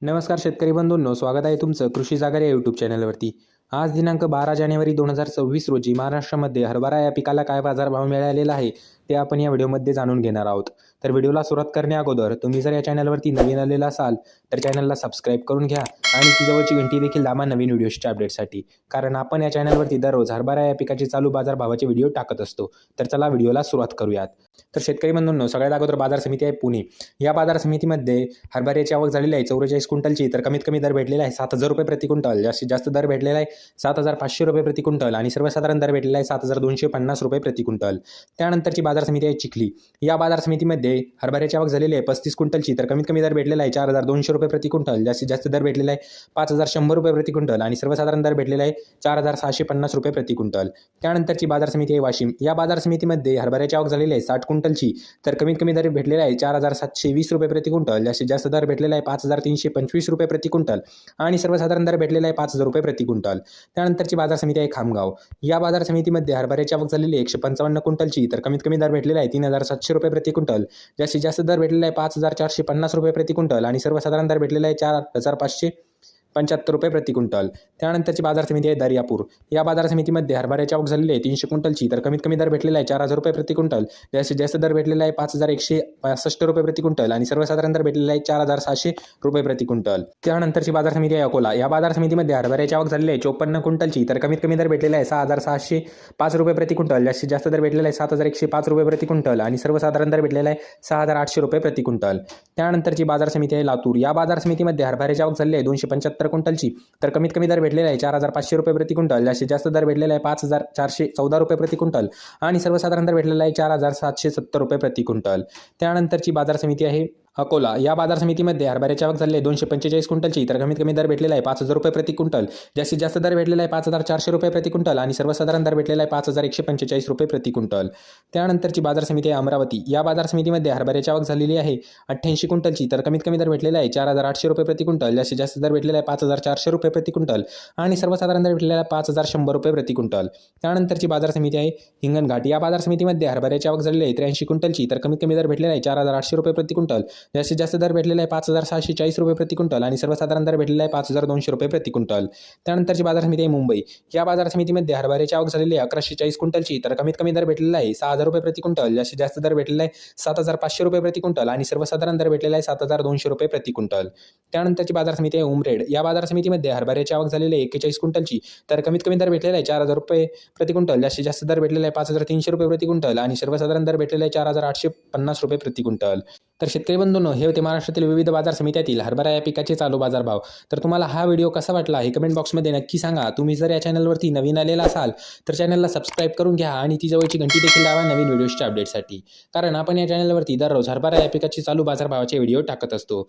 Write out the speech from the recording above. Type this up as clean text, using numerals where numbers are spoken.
नमस्कार शेतकरी बंधूंनो, स्वागत आहे तुमचं कृषी जागर या यूट्यूब चॅनलवरती। आज दिनांक 12 जानेवारी 2026 रोजी महाराष्ट्रामध्ये हरभरा या पिकाला काय बाजारभाव मिळालेला आहे ते आपण या व्हिडिओमध्ये जाणून घेणार आहोत। तर व्हिडिओला सुरुवात करण्या अगोदर तुम्ही जर या चॅनलवरती नवीन आलेला असाल तर चॅनलला सबस्क्राईब करून घ्या आणि ती जवळची घंटी देखील दाबा नवीन व्हिडिओच्या अपडेटसाठी, कारण आपण या चॅनलवरती दररोज हरभरा या पिकाचे चालू बाजारभावाचे व्हिडिओ टाकत असतो। तर चला व्हिडिओला सुरुवात करूयात। तर शेतकरी बंधूंनो, सगळ्यात अगोदर बाजार समिती आहे पुणे। या बाजार समितीमध्ये हरभऱ्याची आवक झालेली आहे 44 क्विंटलची। तर कमीत कमी दर भेटलेला आहे 7,000 रुपये प्रति क्विंटल, जास्तीत जास्त दर भेटलेला आहे 7,500 रुपये प्रति क्विंटल आणि सर्वसाधारण दर भेटलेला आहे 7,250 रुपये प्रति क्विंटल। त्यानंतरची बाजार समिती आहे चिखली। या बाजार समितीमध्ये हरभऱ्याची आवक झालेली आहे 35 क्विंटलची। तर कमीत कमी दर भेटलेला आहे 4,200 रुपये प्रति क्विंटल, जास्तीत जास्त दर भेटलेला आहे 5,100 रुपये प्रति क्विंटल आणि सर्वसाधारण दर भेटलेला आहे 4,650 रुपये प्रति क्विंटल। त्यानंतरची बाजार समिती आहे वाशिम। या बाजार समितीमध्ये हरभऱ्याची आवक झालेली आहे 60 क्विंटलची। तर कमीत कमी दर भेटलेला आहे 4,720 रुपये प्रति क्विंटल, जास्तीत जास्त दर भेटलेला आहे 5,325 रुपये प्रति क्विंटल आणि सर्वसाधारण दर भेटलेला आहे 5,000 रुपये प्रति क्विंटल। त्यानंतरची बाजार समिती आहे खामगाव। या बाजार समितीमध्ये हरभऱ्याची आवक झालेली आहे 155 क्विंटलची। तर कमीत कमी दर भेटलेला आहे 3,700 रुपये प्रति क्विंटल, जास्तीत जास्त दर भेटलेला आहे 5,450 रुपये प्रति क्विंटल आणि सर्वसाधारण दर भेटलेला आहे 4,575 रुपये प्रति क्विंटल। त्यानंतरची बाजार समिती आहे दर्यापूर। या बाजार समितीमध्ये हरभऱ्याची आवक झालेली आहे 300 क्विंटलची। तर कमीत कमी दर भेटलेला आहे 4,000 रुपये प्रति क्विंटल, जास्तीत जास्त दर भेटलेला आहे 5,165 रुपये प्रति क्विंटल आणि सर्वसाधारण दर भेटलेला आहे 4,700 रुपये प्रति क्विंटल। त्यानंतरची बाजार समिती आहे अकोला। या बाजार समितीमध्ये हरभऱ्याची आवक झालेली आहे 54 क्विंटलची। तर कमीत कमी दर भेटलेला आहे 6,605 रुपये प्रति क्विंटल, जास्तीत जास्त दर भेटलेला आहे 7,105 रुपये प्रति क्विंटल आणि सर्वसाधारण दर भेटलेला आहे 6,800 रुपये प्रति क्विंटल। त्यानंतरची बाजार समिती आहे लातूर। या बाजार समितीमध्ये हरभऱ्याची आवक झालेली आहे 275 क्विंटलची। तर कमीत कमी दर भेटलेला आहे 4,500 रुपये प्रति क्विंटल, जास्तीत जास्त दर भेटलेला आहे 5,414 रुपये प्रति क्विंटल आणि सर्वसाधारण दर भेटलेला आहे 4,770 रुपये प्रति क्विंटल। त्यानंतरची बाजार समिती आहे अकोला। या बाजार समितीमध्ये हरभऱ्याची आवक झालेली आहे 245 क्विंटलची। तर कमीत कमी दर भेटलेला आहे 5,000 रुपये प्रति क्विंटल, जास्तीत जास्त दर भेटलेला आहे 5,400 रुपये प्रति क्विंटल आणि सर्वसाधारण दर भेटलेला आहे 5,145 रुपये प्रति क्विंटल। त्यानंतरची बाजार समिती आहे अमरावती। या बाजार समितीमध्ये हरभऱ्याची आवक झालेली आहे 88 क्विंटलची। तर कमीत कमी दर भेटलेला आहे 4,800 रुपये प्रति क्विंटल, जास्तीत जास्त दर भेटलेला आहे 5,400 रुपये प्रति क्विंटल आणि सर्वसाधारण दर भेटलेला आहे 5,100 रुपये प्रति क्विंटल। त्यानंतरची बाजार समिती आहे हिंगणघाट। या बाजार समितीमध्ये हरभऱ्याची आवक झालेली आहे 83 क्विंटलची। तर कमीत कमी दर भेटलेला आहे 4,800 रुपये प्रति क्विंटल, जास्तीत जास्त दर भेटलेला आहे 5,640 रुपये प्रति क्विंटल आणि सर्वसाधारण दर भेटलेला आहे 5,200 रुपये प्रति क्विंटल। त्यानंतरची बाजार समिती आहे मुंबई। या बाजार समितीमध्ये हरभऱ्याची आवक झालेली आहे 1140 क्विंटलची। तर कमीत कमी दर भेटलेला आहे 6,000 रुपये प्रति क्विंटल, जास्तीत जास्त दर भेटलेला आहे 7,500 रुपये प्रति क्विंटल आणि सर्वसाधारण दर भेटलेला आहे 7,200 रुपये प्रति क्विंटल। त्यानंतरची बाजार समिती आहे उमरेड। या बाजार समितीमध्ये हरभऱ्याची आवक झालेली आहे 41 क्विंटलची। तर कमीत कमी दर भेटलेला आहे 4,000 रुपये प्रति क्विंटल, जास्तीत जास्त दर भेटलेला आहे 5,300 रुपये प्रति क्विंटल आणि सर्वसाधारण दर भेटलेला आहे 4,850 रुपये प्रति क्विंटल। तर शेतकरी बंधूंनो, हे होते महाराष्ट्रातील विविध बाजार समित्यातील हरभरा या पिकाचे चालू बाजारभाव। तर तुम्हाला हा व्हिडिओ कसा वाटला हे कमेंट बॉक्समध्ये नक्की सांगा। तुम्ही जर या चॅनलवरती नवीन आलेला असाल तर चॅनलला सबस्क्राईब करून घ्या आणि ती जवळची घंटी देखील दाबा नवीन व्हिडिओच्या अपडेटसाठी, कारण आपण या चॅनलवरती दररोज हरभरा या पिकाचे चालू बाजारभावाचे व्हिडिओ टाकत असतो।